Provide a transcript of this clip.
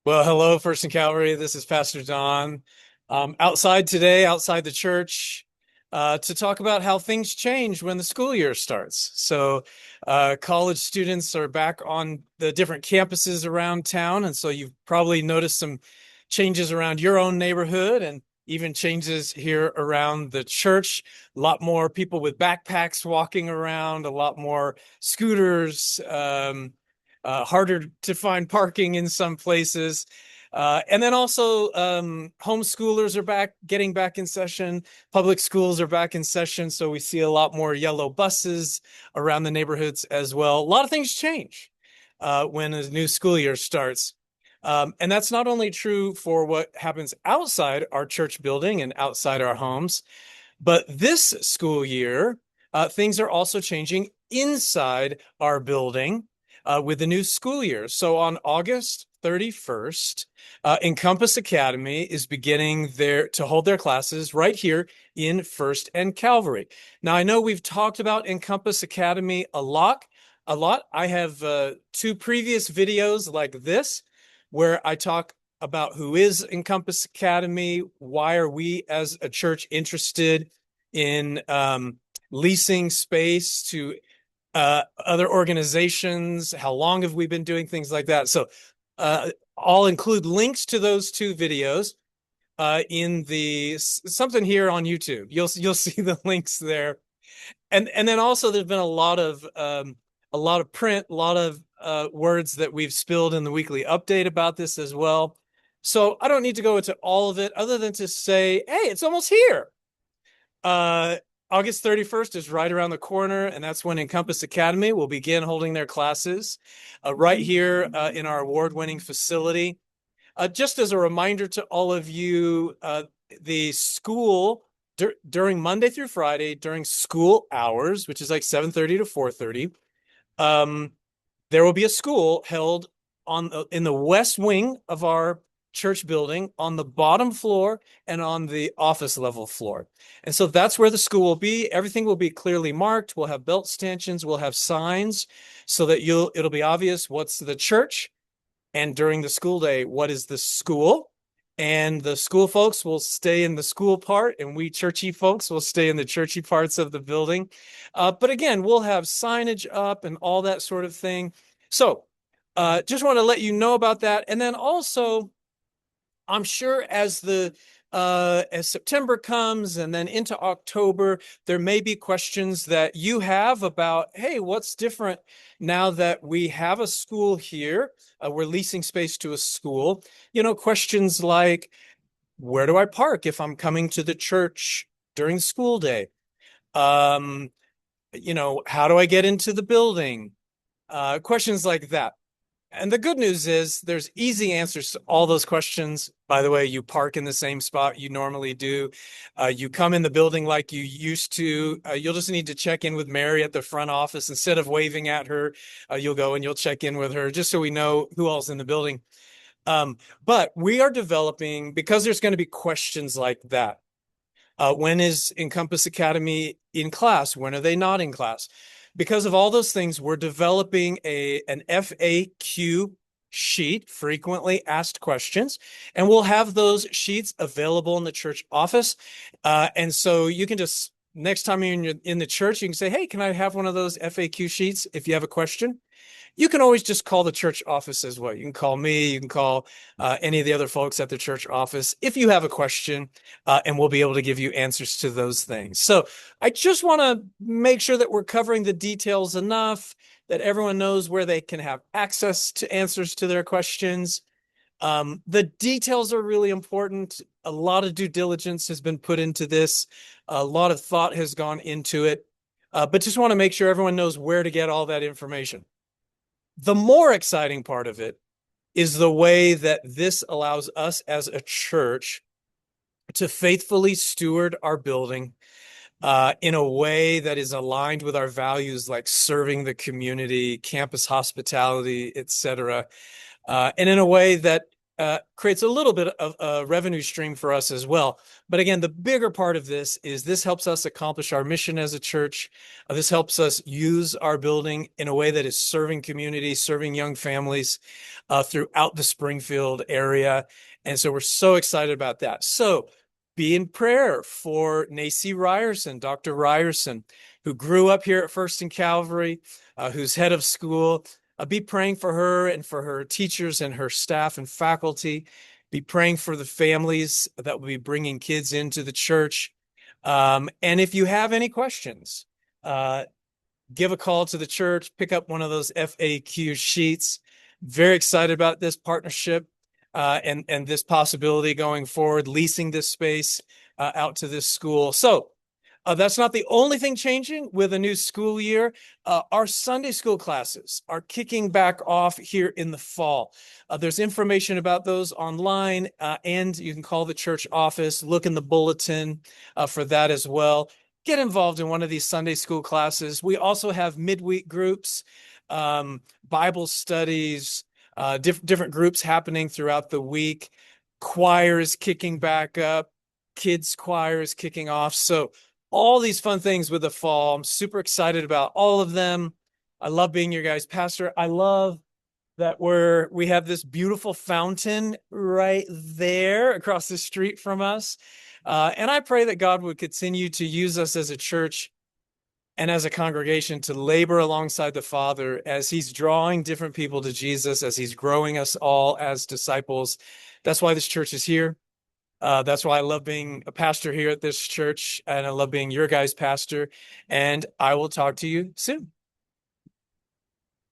Well, hello, First and Calvary. This is Pastor Don. Outside today, outside the church, to talk about how things change when the school year starts. College students are back on the different campuses around town, and so you've probably noticed some changes around your own neighborhood and even changes here around the church. A lot more people with backpacks walking around, a lot more scooters. Harder to find parking in some places. And then also, homeschoolers are getting back in session. Public schools are back in session. So we see a lot more yellow buses around the neighborhoods as well. A lot of things change when a new school year starts. And that's not only true for what happens outside our church building and outside our homes, but this school year, things are also changing inside our building with the new school year. So on August 31st, Encompass Academy is beginning to hold their classes right here in First and Calvary. Now, I know we've talked about Encompass Academy a lot. I have two previous videos like this where I talk about who is Encompass Academy, why are we as a church interested in leasing space to other organizations, how long have we been doing things like that. So I'll include links to those two videos in the something here on YouTube. You'll see the links there. And then also there's been a lot of print, a lot of words that we've spilled in the weekly update about this as well. So I don't need to go into all of it other than to say, hey, it's almost here. Uh, August 31st is right around the corner, and that's when Encompass Academy will begin holding their classes right here in our award-winning facility. Just as a reminder to all of you, the school during Monday through Friday, during school hours, which is like 7:30 to 4:30, there will be a school held in the west wing of our church building on the bottom floor and on the office level floor. And so that's where the school will be. Everything will be clearly marked. We'll have belt stanchions, we'll have signs so that it'll be obvious what's the church, and during the school day, what is the school. And the school folks will stay in the school part, and we churchy folks will stay in the churchy parts of the building. But again, we'll have signage up and all that sort of thing. So just want to let you know about that. And then also, I'm sure as September comes and then into October, there may be questions that you have about, hey, what's different now that we have a school here? We're leasing space to a school. Questions like, where do I park if I'm coming to the church during school day? Um, how do I get into the building? Questions like that. And the good news is there's easy answers to all those questions. By the way, you park in the same spot you normally do. You come in the building like you used to. You'll just need to check in with Mary at the front office. Instead of waving at her, you'll go and you'll check in with her just so we know who all's in the building. But we are developing, because there's going to be questions like that. When is Encompass Academy in class? When are they not in class? Because of all those things, we're developing an FAQ sheet, frequently asked questions, and we'll have those sheets available in the church office. And so you can just, next time you're in the church, you can say, hey, can I have one of those FAQ sheets if you have a question? You can always just call the church office as well. You can call me, you can call any of the other folks at the church office if you have a question, and we'll be able to give you answers to those things. So I just want to make sure that we're covering the details enough that everyone knows where they can have access to answers to their questions. The details are really important. A lot of due diligence has been put into this. A lot of thought has gone into it, but just want to make sure everyone knows where to get all that information. The more exciting part of it is the way that this allows us as a church to faithfully steward our building in a way that is aligned with our values, like serving the community, campus hospitality, etc., and in a way that creates a little bit of a revenue stream for us as well. But again, the bigger part of this is this helps us accomplish our mission as a church. This helps us use our building in a way that is serving community, serving young families throughout the Springfield area. And so we're so excited about that. So be in prayer for Nacy Ryerson, Dr. Ryerson, who grew up here at First and Calvary, who's head of school. Be praying for her and for her teachers and her staff and faculty. Be praying for the families that will be bringing kids into the church. And if you have any questions, give a call to the church, pick up one of those FAQ sheets. Very excited about this partnership and this possibility going forward, leasing this space out to this school. So that's not the only thing changing with a new school year. Our Sunday school classes are kicking back off here in the fall. There's information about those online, and you can call the church office, look in the bulletin for that as well. Get involved in one of these Sunday school classes. We also have midweek groups, Bible studies, different groups happening throughout the week. Choir is kicking back up. Kids choir is kicking off. So all these fun things with the fall. I'm super excited about all of them. I love being your guys' pastor. I love that we have this beautiful fountain right there across the street from us. And I pray that God would continue to use us as a church and as a congregation to labor alongside the Father as he's drawing different people to Jesus, as he's growing us all as disciples. That's why this church is here. That's why I love being a pastor here at this church, and I love being your guys' pastor. And I will talk to you soon.